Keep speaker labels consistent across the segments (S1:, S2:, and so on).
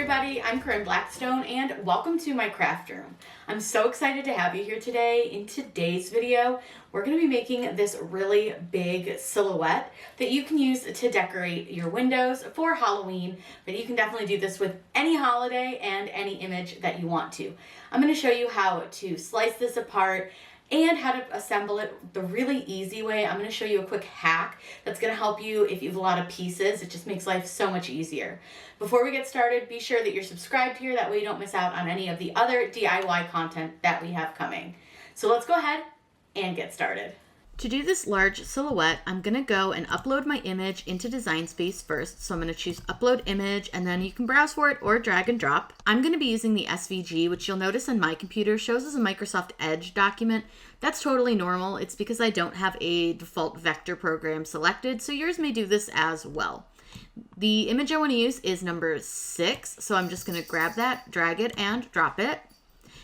S1: everybody, I'm Corinne Blackstone and welcome to my craft room. I'm so excited to have you here today. In today's video, we're going to be making this really big silhouette that you can use to decorate your windows for Halloween, but you can definitely do this with any holiday and any image that you want to. I'm going to show you how to slice this apart and how to assemble it the really easy way. I'm going to show you a quick hack that's going to help you if you have a lot of pieces. It just makes life so much easier. Before we get started, be sure that you're subscribed here. That way you don't miss out on any of the other DIY content that we have coming. So let's go ahead and get started. To do this large silhouette, I'm going to go and upload my image into Design Space first. So I'm going to choose Upload Image, and then you can browse for it or drag and drop. I'm going to be using the SVG, which you'll notice on my computer shows as a Microsoft Edge document. That's totally normal. It's because I don't have a default vector program selected, so yours may do this as well. The image I want to use is number 6, so I'm just going to grab that, drag it, and drop it.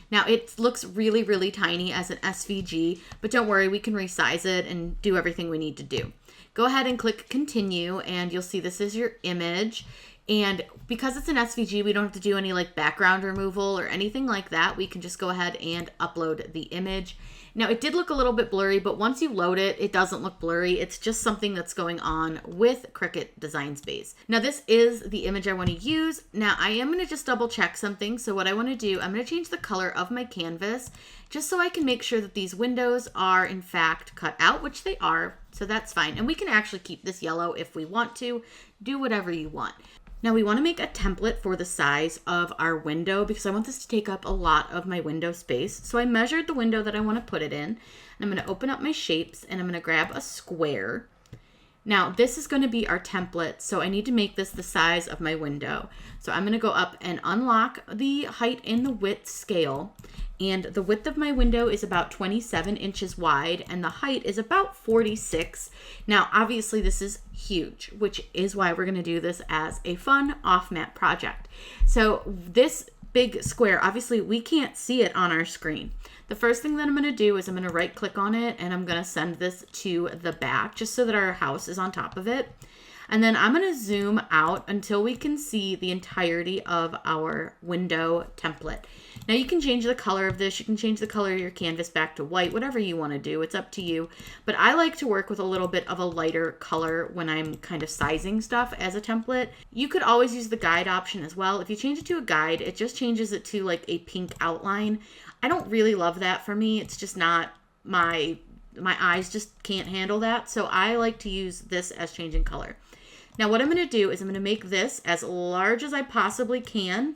S1: Now it looks really, really tiny as an SVG, but don't worry, we can resize it and do everything we need to do. Go ahead and click continue and you'll see this is your image. And because it's an SVG, we don't have to do any like background removal or anything like that. We can just go ahead and upload the image. Now it did look a little bit blurry, but once you load it, it doesn't look blurry. It's just something that's going on with Cricut Design Space. Now this is the image I want to use. Now I am going to just double check something. So what I want to do, I'm going to change the color of my canvas just so I can make sure that these windows are in fact cut out, which they are. So that's fine. And we can actually keep this yellow if we want to. Do whatever you want. Now we want to make a template for the size of our window because I want this to take up a lot of my window space. So I measured the window that I want to put it in. And I'm going to open up my shapes and I'm going to grab a square. Now this is going to be our template, so I need to make this the size of my window. So I'm going to go up and unlock the height and the width scale. And the width of my window is about 27 inches wide and the height is about 46. Now, obviously this is huge, which is why we're gonna do this as a fun off-mat project. So this big square, obviously we can't see it on our screen. The first thing that I'm gonna do is I'm gonna right click on it and I'm gonna send this to the back just so that our house is on top of it. And then I'm going to zoom out until we can see the entirety of our window template. Now you can change the color of this. You can change the color of your canvas back to white, whatever you want to do. It's up to you. But I like to work with a little bit of a lighter color when I'm kind of sizing stuff as a template. You could always use the guide option as well. If you change it to a guide, it just changes it to like a pink outline. I don't really love that for me. It's just not my eyes just can't handle that. So I like to use this as changing color. Now what I'm going to do is I'm going to make this as large as I possibly can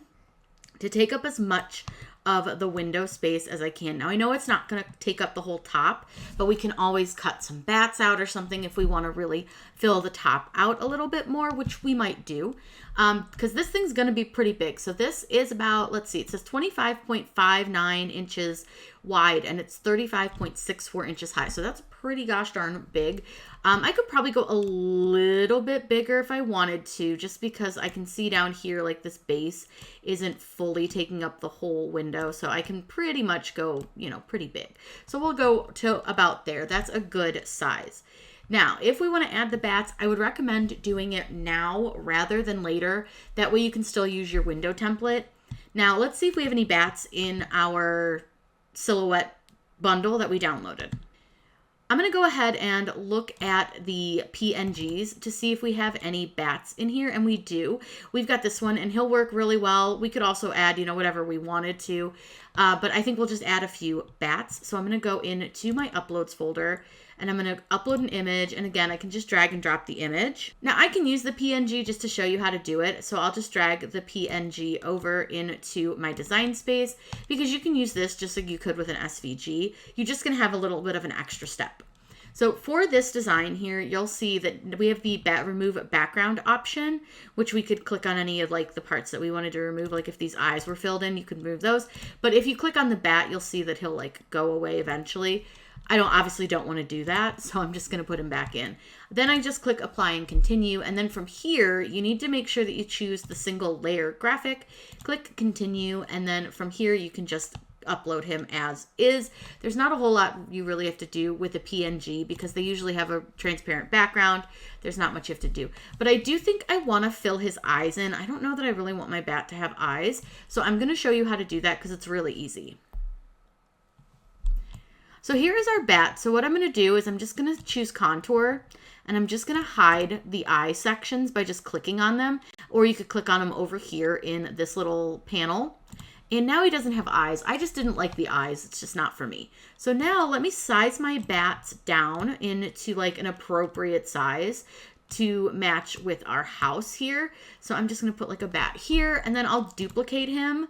S1: to take up as much of the window space as I can. Now I know it's not going to take up the whole top, but we can always cut some bats out or something if we want to really fill the top out a little bit more, which we might do because this thing's going to be pretty big. So this is about, let's see, it says 25.59 inches wide and it's 35.64 inches high. So that's pretty gosh darn big. I could probably go a little bit bigger if I wanted to, just because I can see down here like this base isn't fully taking up the whole window. So I can pretty much go, pretty big. So we'll go to about there. That's a good size. Now, if we want to add the bats, I would recommend doing it now rather than later. That way you can still use your window template. Now, let's see if we have any bats in our silhouette bundle that we downloaded. I'm going to go ahead and look at the PNGs to see if we have any bats in here, and we do. We've got this one, and he'll work really well. We could also add, whatever we wanted to, but I think we'll just add a few bats. So I'm going to go into my uploads folder, and I'm going to upload an image, and again, I can just drag and drop the image. Now, I can use the PNG just to show you how to do it, so I'll just drag the PNG over into my design space, because you can use this just like you could with an SVG. You're just going to have a little bit of an extra step. So for this design here, you'll see that we have the remove background option, which we could click on any of like the parts that we wanted to remove. Like if these eyes were filled in, you could move those. But if you click on the bat, you'll see that he'll like go away eventually. I obviously don't want to do that, so I'm just going to put him back in. Then I just click apply and continue, and then from here, you need to make sure that you choose the single layer graphic, click continue, and then from here you can just upload him as is. There's not a whole lot you really have to do with a PNG because they usually have a transparent background. There's not much you have to do. But I do think I want to fill his eyes in. I don't know that I really want my bat to have eyes. So I'm going to show you how to do that because it's really easy. So here is our bat. So what I'm going to do is I'm just going to choose contour. And I'm just going to hide the eye sections by just clicking on them. Or you could click on them over here in this little panel. And now he doesn't have eyes. I just didn't like the eyes. It's just not for me. So now let me size my bats down into like an appropriate size to match with our house here. So I'm just going to put like a bat here and then I'll duplicate him.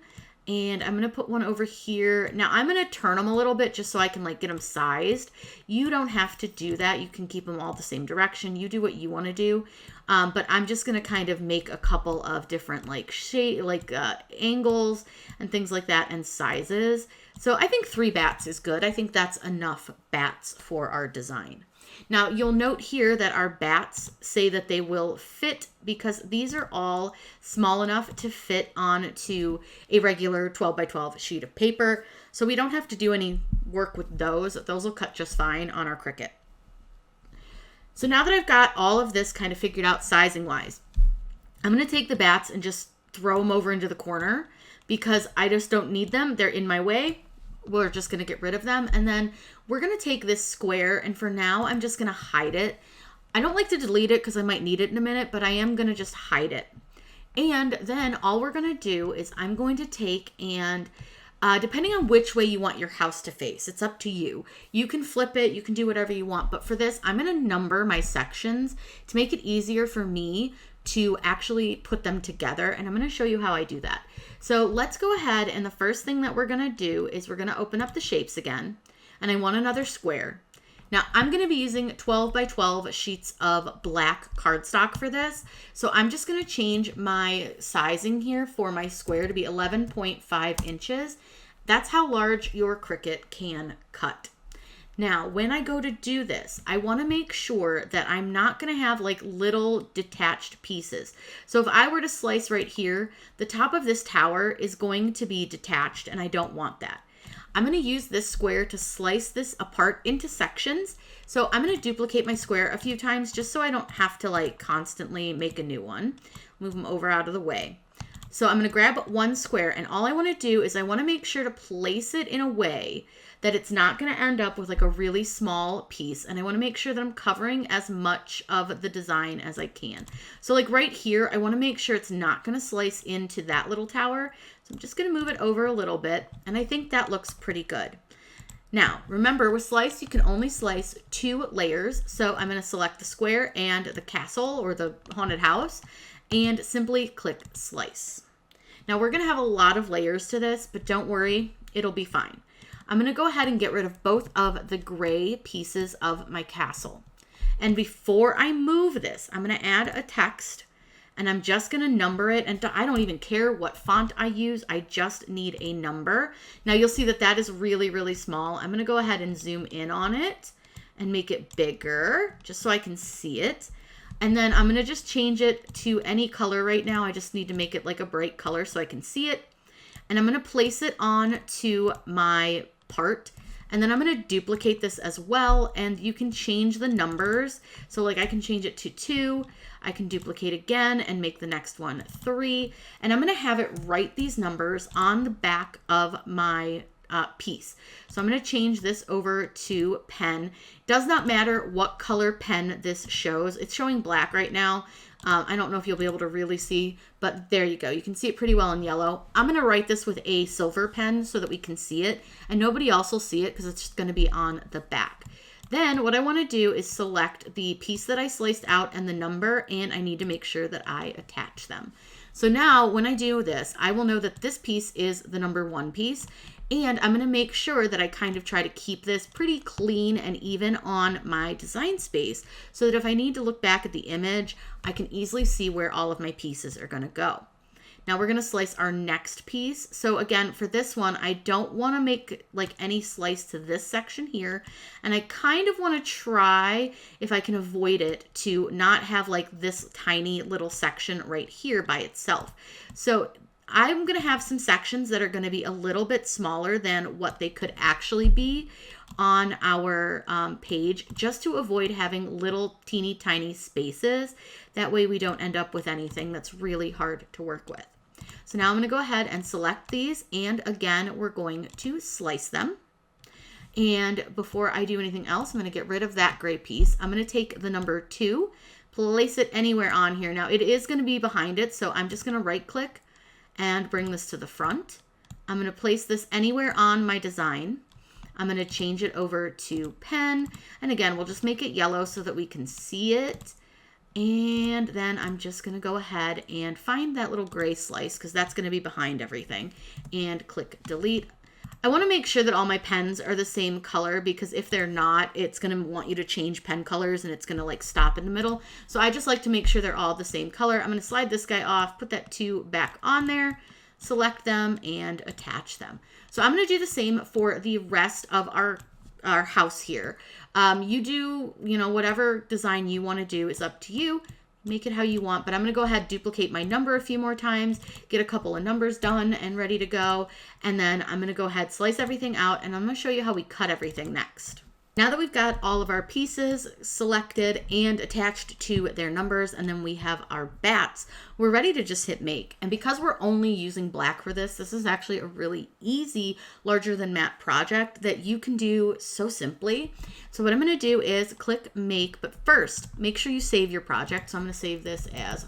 S1: And I'm going to put one over here. Now I'm going to turn them a little bit just so I can like get them sized. You don't have to do that. You can keep them all the same direction. You do what you want to do. But I'm just going to kind of make a couple of different like shape, like angles and things like that and sizes. So I think 3 bats is good. I think that's enough bats for our design. Now you'll note here that our bats say that they will fit because these are all small enough to fit onto a regular 12 by 12 sheet of paper. So we don't have to do any work with those. Those will cut just fine on our Cricut. So now that I've got all of this kind of figured out sizing wise, I'm going to take the bats and just throw them over into the corner because I just don't need them. They're in my way. We're just going to get rid of them. And then we're going to take this square and for now I'm just going to hide it. I don't like to delete it because I might need it in a minute, but I am going to just hide it. And then all we're going to do is I'm going to take and depending on which way you want your house to face, it's up to you. You can flip it, you can do whatever you want. But for this, I'm going to number my sections to make it easier for me to actually put them together. And I'm going to show you how I do that. So let's go ahead. And the first thing that we're going to do is we're going to open up the shapes again. And I want another square. Now I'm going to be using 12 by 12 sheets of black cardstock for this. So I'm just going to change my sizing here for my square to be 11.5 inches. That's how large your Cricut can cut. Now, when I go to do this, I want to make sure that I'm not going to have like little detached pieces. So if I were to slice right here, the top of this tower is going to be detached and I don't want that. I'm going to use this square to slice this apart into sections. So I'm going to duplicate my square a few times just so I don't have to like constantly make a new one. Move them over out of the way. So I'm going to grab one square and all I want to do is I want to make sure to place it in a way that it's not going to end up with like a really small piece. And I want to make sure that I'm covering as much of the design as I can. So like right here, I want to make sure it's not going to slice into that little tower. So I'm just going to move it over a little bit. And I think that looks pretty good. Now, remember with slice, you can only slice 2 layers. So I'm going to select the square and the castle or the haunted house and simply click slice. Now we're going to have a lot of layers to this, but don't worry, it'll be fine. I'm going to go ahead and get rid of both of the gray pieces of my castle. And before I move this, I'm going to add a text and I'm just going to number it. And I don't even care what font I use. I just need a number. Now you'll see that that is really, really small. I'm going to go ahead and zoom in on it and make it bigger just so I can see it. And then I'm going to just change it to any color right now. I just need to make it like a bright color so I can see it. And I'm going to place it on to my part. And then I'm going to duplicate this as well. And you can change the numbers. So like I can change it to 2. I can duplicate again and make the next one 3. And I'm going to have it write these numbers on the back of my piece. So I'm going to change this over to pen. Does not matter what color pen this shows. It's showing black right now. I don't know if you'll be able to really see, but there you go. You can see it pretty well in yellow. I'm going to write this with a silver pen so that we can see it, and nobody else will see it because it's just going to be on the back. Then what I want to do is select the piece that I sliced out and the number, and I need to make sure that I attach them. So now when I do this, I will know that this piece is the number 1 piece. And I'm going to make sure that I kind of try to keep this pretty clean and even on my design space so that if I need to look back at the image, I can easily see where all of my pieces are going to go. Now we're going to slice our next piece. So again, for this one, I don't want to make like any slice to this section here. And I kind of want to try, if I can avoid it, to not have like this tiny little section right here by itself. So I'm going to have some sections that are going to be a little bit smaller than what they could actually be on our page, just to avoid having little teeny tiny spaces. That way we don't end up with anything that's really hard to work with. So now I'm going to go ahead and select these, and again, we're going to slice them. And before I do anything else, I'm going to get rid of that gray piece. I'm going to take the number 2, place it anywhere on here. Now it is going to be behind it, so I'm just going to right click and bring this to the front. I'm going to place this anywhere on my design. I'm going to change it over to pen. And again, we'll just make it yellow so that we can see it. And then I'm just going to go ahead and find that little gray slice, because that's going to be behind everything, and click delete. I want to make sure that all my pens are the same color, because if they're not, it's going to want you to change pen colors and it's going to like stop in the middle. So I just like to make sure they're all the same color. I'm going to slide this guy off, put that 2 back on there, select them, and attach them. So I'm going to do the same for the rest of our house here. You do, whatever design you want to do is up to you. Make it how you want, but I'm going to go ahead, duplicate my number a few more times, get a couple of numbers done and ready to go. And then I'm going to go ahead, slice everything out, and I'm going to show you how we cut everything next. Now that we've got all of our pieces selected and attached to their numbers, and then we have our bats, we're ready to just hit make. And because we're only using black for this is actually a really easy larger than matte project that you can do so simply. So what I'm going to do is click make, but first make sure you save your project. So I'm going to save this as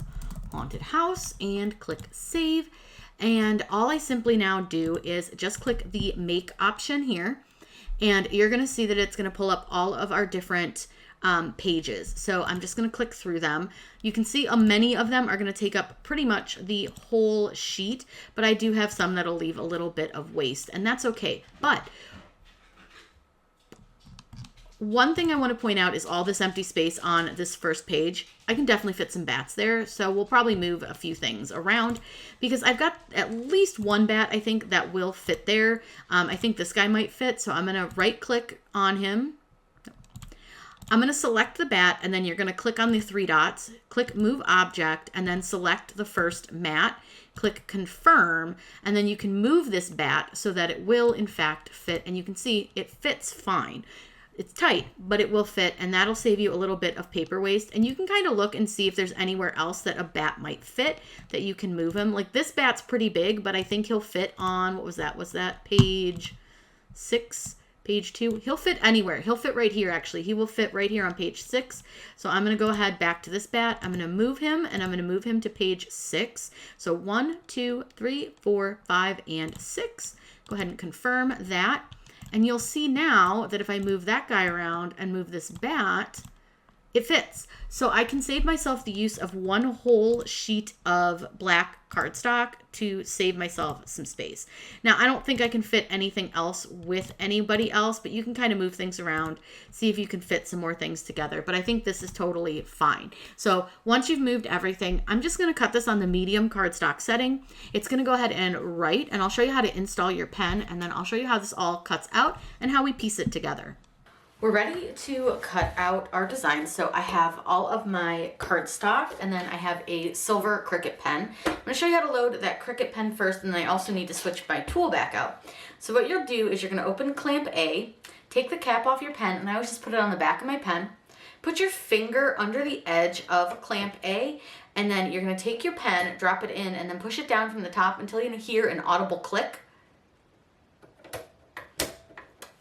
S1: Haunted House and click save. And all I simply now do is just click the make option here. And you're going to see that it's going to pull up all of our different pages. So I'm just going to click through them. You can see many of them are going to take up pretty much the whole sheet, but I do have some that'll leave a little bit of waste, and that's okay. But one thing I want to point out is all this empty space on this first page. I can definitely fit some bats there, so we'll probably move a few things around because I've got at least one bat I think that will fit there. I think this guy might fit, so I'm going to right click on him. I'm going to select the bat, and then you're going to click on the 3 dots, click move object, and then select the first mat, click confirm, and then you can move this bat so that it will in fact fit, and you can see it fits fine. It's tight, but it will fit, and that'll save you a little bit of paper waste. And you can kind of look and see if there's anywhere else that a bat might fit that you can move him. Like this bat's pretty big, but I think he'll fit on, what was that? Was that page 6, page 2? He'll fit anywhere. He'll fit right here, actually. He will fit right here on page 6. So I'm going to go ahead back to this bat. I'm going to move him, and I'm going to move him to page 6. So 1, 2, 3, 4, 5, and 6. Go ahead and confirm that. And you'll see now that if I move that guy around and move this bat, it fits. So I can save myself the use of one whole sheet of black cardstock to save myself some space. Now, I don't think I can fit anything else with anybody else, but you can kind of move things around, see if you can fit some more things together. But I think this is totally fine. So once you've moved everything, I'm just going to cut this on the medium cardstock setting. It's going to go ahead and write, and I'll show you how to install your pen, and then I'll show you how this all cuts out and how we piece it together. We're ready to cut out our design. So I have all of my cardstock, and then I have a silver Cricut pen. I'm going to show you how to load that Cricut pen first, and then I also need to switch my tool back out. So what you'll do is you're going to open clamp A, take the cap off your pen, and I always just put it on the back of my pen. Put your finger under the edge of clamp A, and then you're going to take your pen, drop it in, and then push it down from the top until you hear an audible click.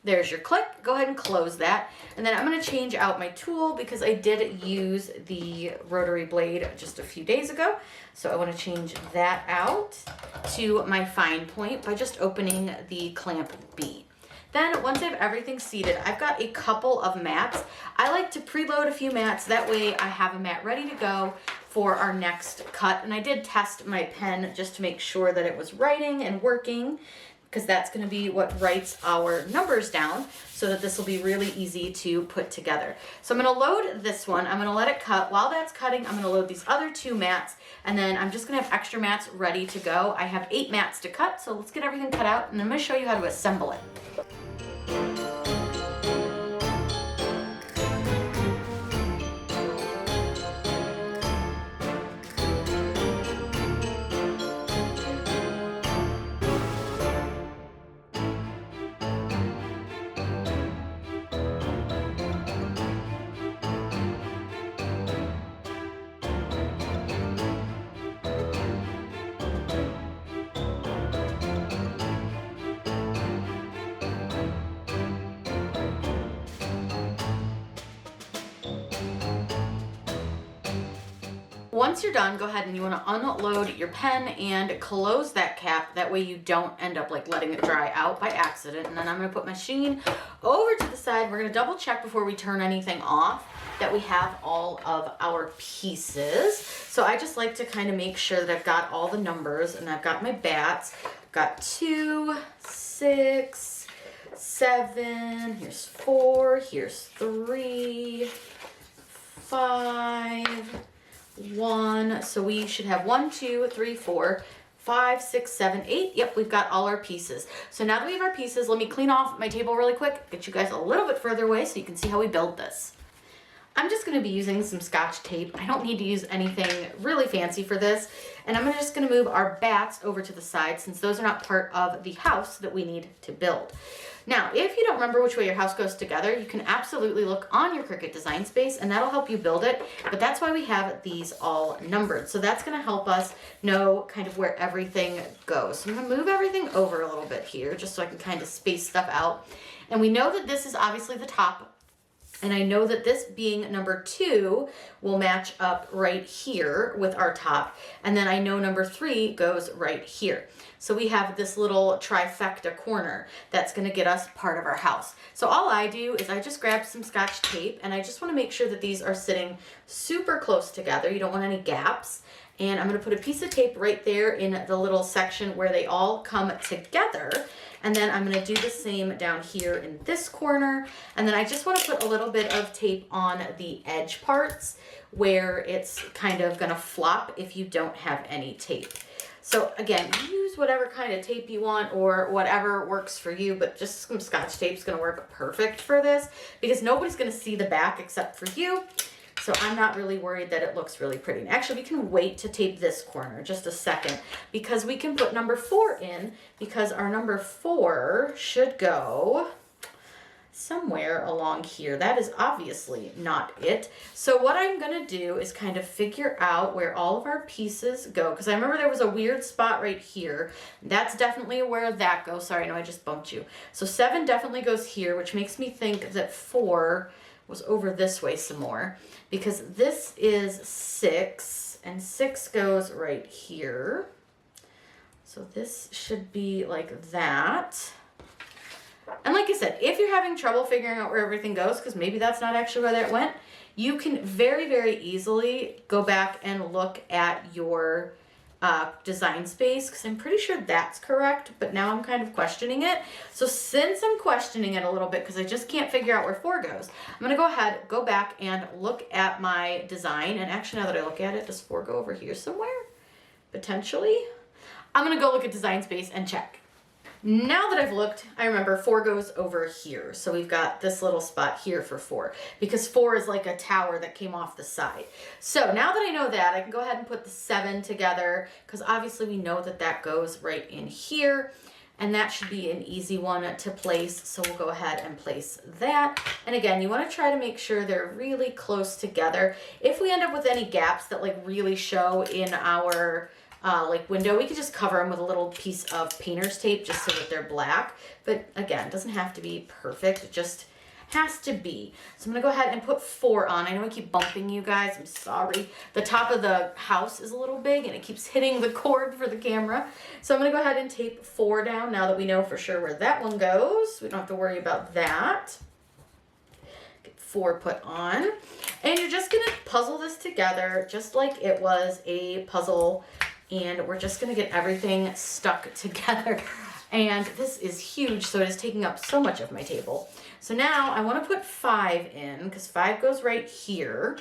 S1: There's your click. Go ahead and close that. And then I'm going to change out my tool because I did use the rotary blade just a few days ago. So I want to change that out to my fine point by just opening the clamp B. Then once I have everything seated, I've got a couple of mats. I like to preload a few mats. That way I have a mat ready to go for our next cut. And I did test my pen just to make sure that it was writing and working, because that's going to be what writes our numbers down, so that this will be really easy to put together. So I'm going to load this one. I'm going to let it cut. While that's cutting, I'm going to load these other 2 mats, and then I'm just going to have extra mats ready to go. I have 8 mats to cut, so let's get everything cut out, and I'm going to show you how to assemble it. Once you're done, go ahead and you want to unload your pen and close that cap. That way you don't end up like letting it dry out by accident. And then I'm going to put my machine over to the side. We're going to double check before we turn anything off that we have all of our pieces. So I just like to kind of make sure that I've got all the numbers, and I've got my bats. I've got 2, 6, 7, here's 4, here's 3, 5, 1. So we should have 1, 2, 3, 4, 5, 6, 7, 8. Yep, we've got all our pieces. So now that we have our pieces, let me clean off my table really quick, get you guys a little bit further away so you can see how we build this. I'm just going to be using some Scotch tape. I don't need to use anything really fancy for this. And I'm just going to move our bats over to the side since those are not part of the house that we need to build. Now, if you don't remember which way your house goes together, you can absolutely look on your Cricut design space and that'll help you build it. But that's why we have these all numbered. So that's going to help us know kind of where everything goes. So I'm going to move everything over a little bit here just so I can kind of space stuff out. And we know that this is obviously the top. And I know that this being number 2 will match up right here with our top. And then I know number 3 goes right here. So we have this little trifecta corner that's going to get us part of our house. So all I do is I just grab some Scotch tape and I just want to make sure that these are sitting super close together. You don't want any gaps. And I'm going to put a piece of tape right there in the little section where they all come together. And then I'm going to do the same down here in this corner. And then I just want to put a little bit of tape on the edge parts where it's kind of going to flop if you don't have any tape. So again, use whatever kind of tape you want or whatever works for you, but just some Scotch tape is going to work perfect for this because nobody's going to see the back except for you. So I'm not really worried that it looks really pretty. And actually, we can wait to tape this corner just a second because we can put number 4 in because our number 4 should go somewhere along here. That is obviously not it. So what I'm going to do is kind of figure out where all of our pieces go because I remember there was a weird spot right here. That's definitely where that goes. Sorry, no, I just bumped you. So 7 definitely goes here, which makes me think that 4 was over this way some more because this is 6 and 6 goes right here. So this should be like that. And like I said, if you're having trouble figuring out where everything goes, because maybe that's not actually where that went, you can very, very easily go back and look at your design space because I'm pretty sure that's correct, but now I'm kind of questioning it. So since I'm questioning it a little bit because I just can't figure out where 4 goes, I'm going to go ahead, go back and look at my design. And actually, now that I look at it, does 4 go over here somewhere? Potentially. I'm going to go look at design space and check. Now that I've looked, I remember 4 goes over here. So we've got this little spot here for 4 because 4 is like a tower that came off the side. So now that I know that, I can go ahead and put the 7 together because obviously we know that that goes right in here. And that should be an easy one to place. So we'll go ahead and place that. And again, you want to try to make sure they're really close together. If we end up with any gaps that like really show in our like window, we could just cover them with a little piece of painter's tape just so that they're black. But again, it doesn't have to be perfect. It just has to be. So I'm going to go ahead and put 4 on. I know I keep bumping you guys. I'm sorry. The top of the house is a little big and it keeps hitting the cord for the camera. So I'm going to go ahead and tape 4 down now that we know for sure where that one goes. We don't have to worry about that. Get 4 put on. And you're just going to puzzle this together just like it was a puzzle. And we're just going to get everything stuck together. And this is huge, so it is taking up so much of my table. So now I want to put 5 in because 5 goes right here.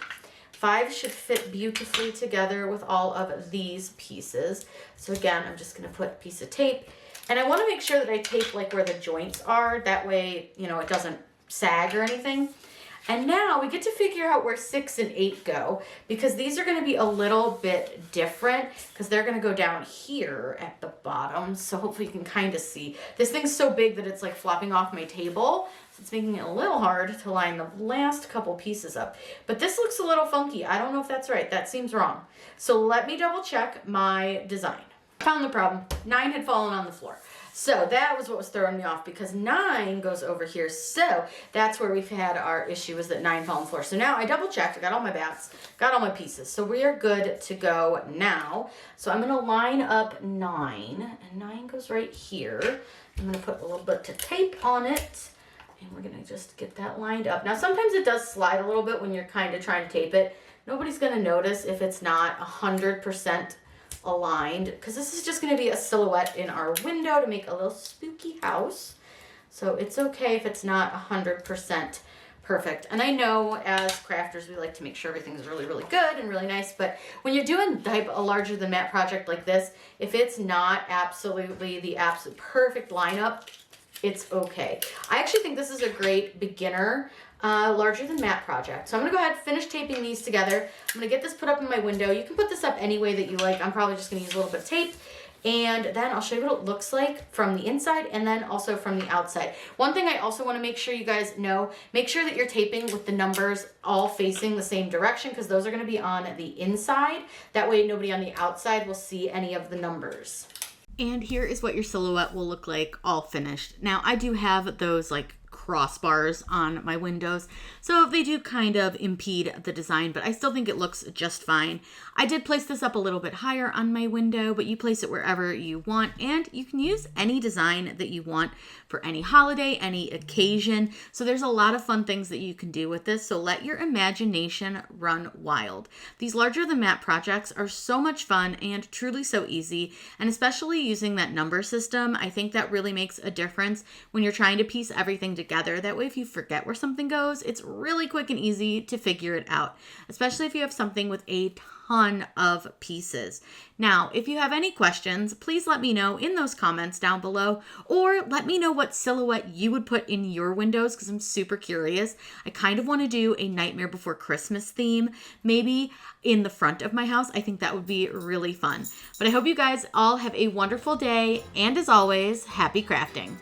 S1: 5 should fit beautifully together with all of these pieces. So again, I'm just going to put a piece of tape. And I want to make sure that I tape like where the joints are. That way, you know, it doesn't sag or anything. And now we get to figure out where 6 and 8 go because these are going to be a little bit different because they're going to go down here at the bottom. So hopefully you can kind of see. This thing's so big that it's like flopping off my table. So it's making it a little hard to line the last couple pieces up. But this looks a little funky. I don't know if that's right. That seems wrong. So let me double check my design. Found the problem. 9 had fallen on the floor. So that was what was throwing me off, because 9 goes over here. So that's where we've had our issue, is that 9 fell on the floor. So now I double checked. I got all my bats, got all my pieces. So we are good to go now. So I'm going to line up 9, and 9 goes right here. I'm going to put a little bit of tape on it, and we're going to just get that lined up. Now sometimes it does slide a little bit when you're kind of trying to tape it. Nobody's going to notice if it's not 100% aligned, because this is just going to be a silhouette in our window to make a little spooky house. So it's okay if it's not 100% perfect. And I know as crafters, we like to make sure everything's really, really good and really nice. But when you're doing a larger than that project like this, if it's not absolutely the absolute perfect lineup, it's okay. I actually think this is a great beginner larger than matte project. So I'm gonna go ahead and finish taping these together. I'm gonna get this put up in my window. You can put this up any way that you like. I'm probably just gonna use a little bit of tape, and then I'll show you what it looks like from the inside and then also from the outside. One thing I also wanna make sure you guys know, make sure that you're taping with the numbers all facing the same direction, because those are gonna be on the inside. That way nobody on the outside will see any of the numbers. And here is what your silhouette will look like all finished. Now I do have those like crossbars on my windows, so they do kind of impede the design, but I still think it looks just fine. I did place this up a little bit higher on my window, but you place it wherever you want, and you can use any design that you want for any holiday, any occasion. So there's a lot of fun things that you can do with this, so let your imagination run wild. These larger than matte projects are so much fun and truly so easy, and especially using that number system, I think that really makes a difference when you're trying to piece everything together. That way, if you forget where something goes, it's really quick and easy to figure it out, especially if you have something with a ton of pieces. Now, if you have any questions, please let me know in those comments down below, or let me know what silhouette you would put in your windows, because I'm super curious. I kind of want to do a Nightmare Before Christmas theme, maybe in the front of my house. I think that would be really fun. But I hope you guys all have a wonderful day, and as always, happy crafting.